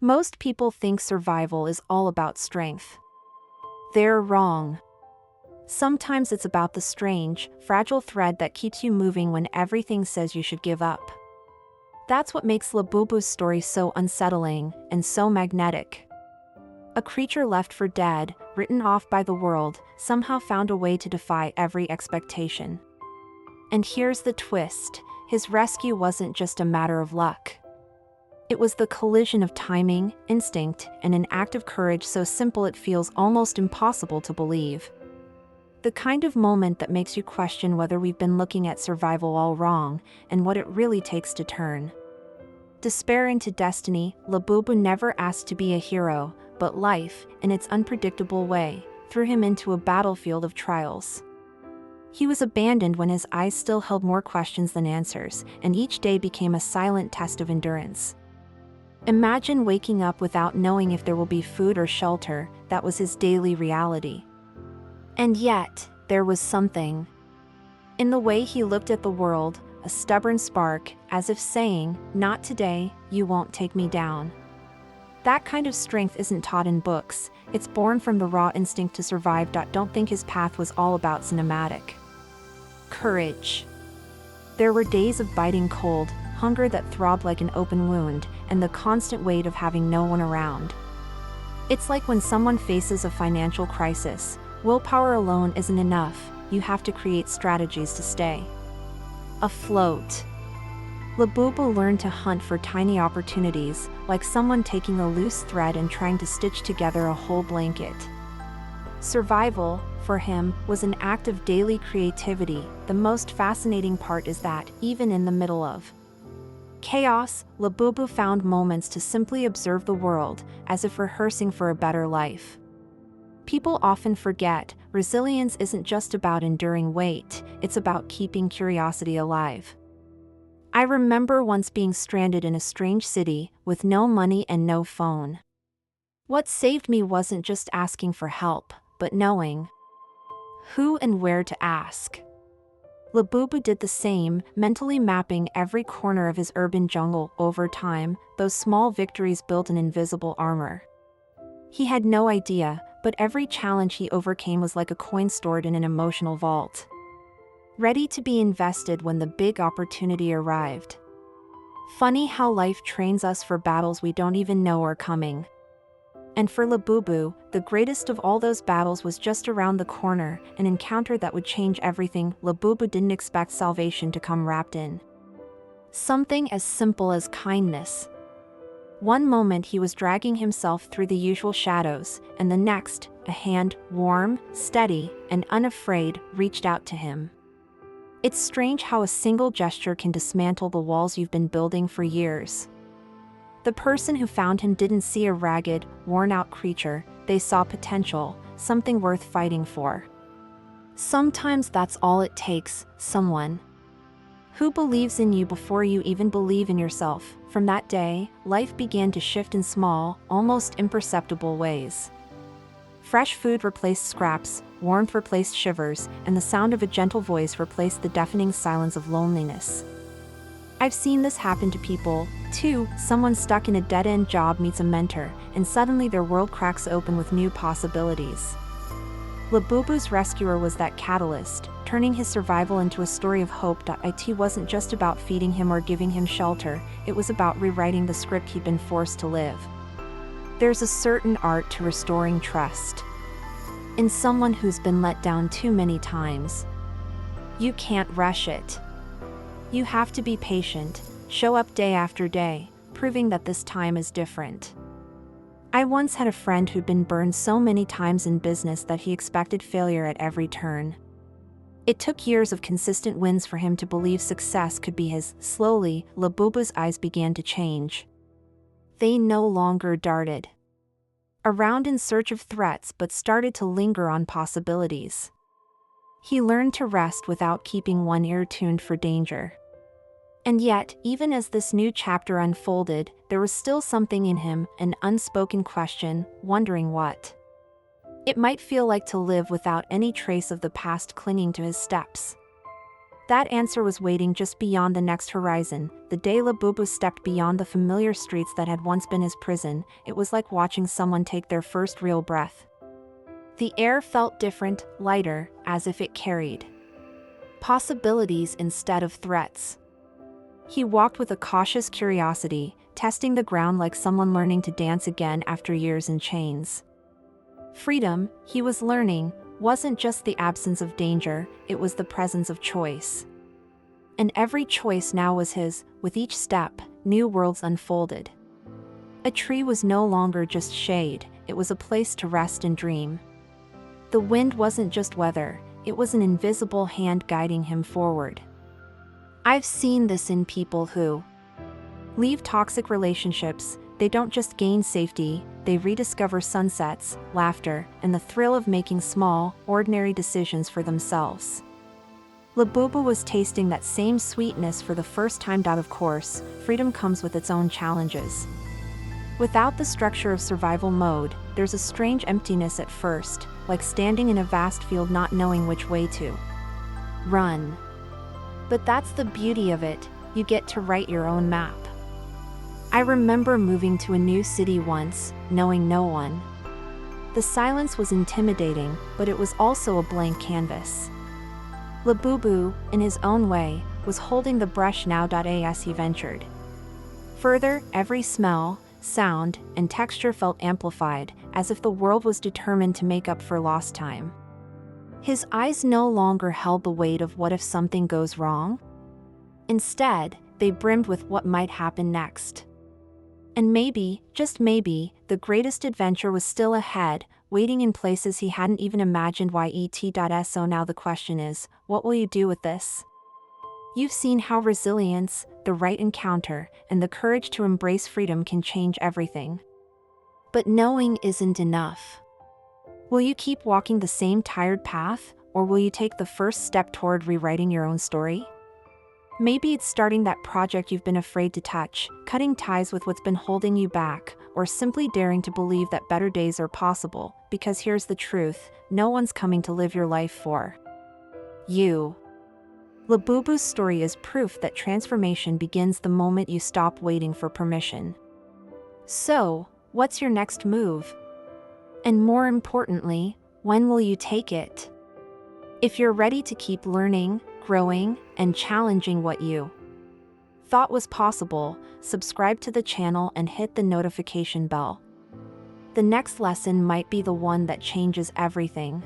Most people think survival is all about strength. They're wrong. Sometimes it's about the strange, fragile thread that keeps you moving when everything says you should give up. That's what makes Labubu's story so unsettling and so magnetic. A creature left for dead, written off by the world, somehow found a way to defy every expectation. And here's the twist: his rescue wasn't just a matter of luck. It was the collision of timing, instinct, and an act of courage so simple it feels almost impossible to believe. The kind of moment that makes you question whether we've been looking at survival all wrong, and what it really takes to turn despair into destiny. Labubu never asked to be a hero, but life, in its unpredictable way, threw him into a battlefield of trials. He was abandoned when his eyes still held more questions than answers, and each day became a silent test of endurance. Imagine waking up without knowing if there will be food or shelter. That was his daily reality. And yet, there was something in the way he looked at the world, a stubborn spark, as if saying, "Not today, you won't take me down." That kind of strength isn't taught in books, it's born from the raw instinct to survive. Don't think his path was all about cinematic courage. There were days of biting cold, hunger that throbbed like an open wound, and the constant weight of having no one around. It's like when someone faces a financial crisis, willpower alone isn't enough, you have to create strategies to stay afloat. Labubu learned to hunt for tiny opportunities, like someone taking a loose thread and trying to stitch together a whole blanket. Survival, for him, was an act of daily creativity. The most fascinating part is that, even in the middle of chaos, Labubu found moments to simply observe the world, as if rehearsing for a better life. People often forget, resilience isn't just about enduring weight, it's about keeping curiosity alive. I remember once being stranded in a strange city, with no money and no phone. What saved me wasn't just asking for help, but knowing who and where to ask. Labubu did the same, mentally mapping every corner of his urban jungle. Over time, those small victories built an invisible armor. He had no idea, but every challenge he overcame was like a coin stored in an emotional vault, ready to be invested when the big opportunity arrived. Funny how life trains us for battles we don't even know are coming. And for Labubu, the greatest of all those battles was just around the corner, an encounter that would change everything. Labubu didn't expect salvation to come wrapped in something as simple as kindness. One moment he was dragging himself through the usual shadows, and the next, a hand, warm, steady, and unafraid, reached out to him. It's strange how a single gesture can dismantle the walls you've been building for years. The person who found him didn't see a ragged, worn-out creature, they saw potential, something worth fighting for. Sometimes that's all it takes, someone who believes in you before you even believe in yourself. From that day, life began to shift in small, almost imperceptible ways. Fresh food replaced scraps, warmth replaced shivers, and the sound of a gentle voice replaced the deafening silence of loneliness. I've seen this happen to people, too. Someone stuck in a dead-end job meets a mentor, and suddenly their world cracks open with new possibilities. Labubu's rescuer was that catalyst, turning his survival into a story of hope. It wasn't just about feeding him or giving him shelter, it was about rewriting the script he'd been forced to live. There's a certain art to restoring trust in someone who's been let down too many times. You can't rush it. You have to be patient, show up day after day, proving that this time is different. I once had a friend who'd been burned so many times in business that he expected failure at every turn. It took years of consistent wins for him to believe success could be his. Slowly, Labubu's eyes began to change. They no longer darted around in search of threats but started to linger on possibilities. He learned to rest without keeping one ear tuned for danger. And yet, even as this new chapter unfolded, there was still something in him, an unspoken question, wondering what it might feel like to live without any trace of the past clinging to his steps. That answer was waiting just beyond the next horizon. The day Labubu stepped beyond the familiar streets that had once been his prison, it was like watching someone take their first real breath. The air felt different, lighter, as if it carried possibilities instead of threats. He walked with a cautious curiosity, testing the ground like someone learning to dance again after years in chains. Freedom, he was learning, wasn't just the absence of danger, it was the presence of choice. And every choice now was his. With each step, new worlds unfolded. A tree was no longer just shade, it was a place to rest and dream. The wind wasn't just weather, it was an invisible hand guiding him forward. I've seen this in people who leave toxic relationships. They don't just gain safety, they rediscover sunsets, laughter, and the thrill of making small, ordinary decisions for themselves. Labubu was tasting that same sweetness for the first time. Of course, freedom comes with its own challenges. Without the structure of survival mode, there's a strange emptiness at first, like standing in a vast field not knowing which way to run. But that's the beauty of it, you get to write your own map. I remember moving to a new city once, knowing no one. The silence was intimidating, but it was also a blank canvas. Labubu, in his own way, was holding the brush now. As he ventured further, every smell, sound, and texture felt amplified, as if the world was determined to make up for lost time. His eyes no longer held the weight of what if something goes wrong. Instead, they brimmed with what might happen next. And maybe, just maybe, the greatest adventure was still ahead, waiting in places he hadn't even imagined. So now the question is, what will you do with this? You've seen how resilience, the right encounter, and the courage to embrace freedom can change everything. But knowing isn't enough. Will you keep walking the same tired path, or will you take the first step toward rewriting your own story? Maybe it's starting that project you've been afraid to touch, cutting ties with what's been holding you back, or simply daring to believe that better days are possible, because here's the truth, no one's coming to live your life for you. Labubu's story is proof that transformation begins the moment you stop waiting for permission. So, what's your next move? And more importantly, when will you take it? If you're ready to keep learning, growing, and challenging what you thought was possible, subscribe to the channel and hit the notification bell. The next lesson might be the one that changes everything.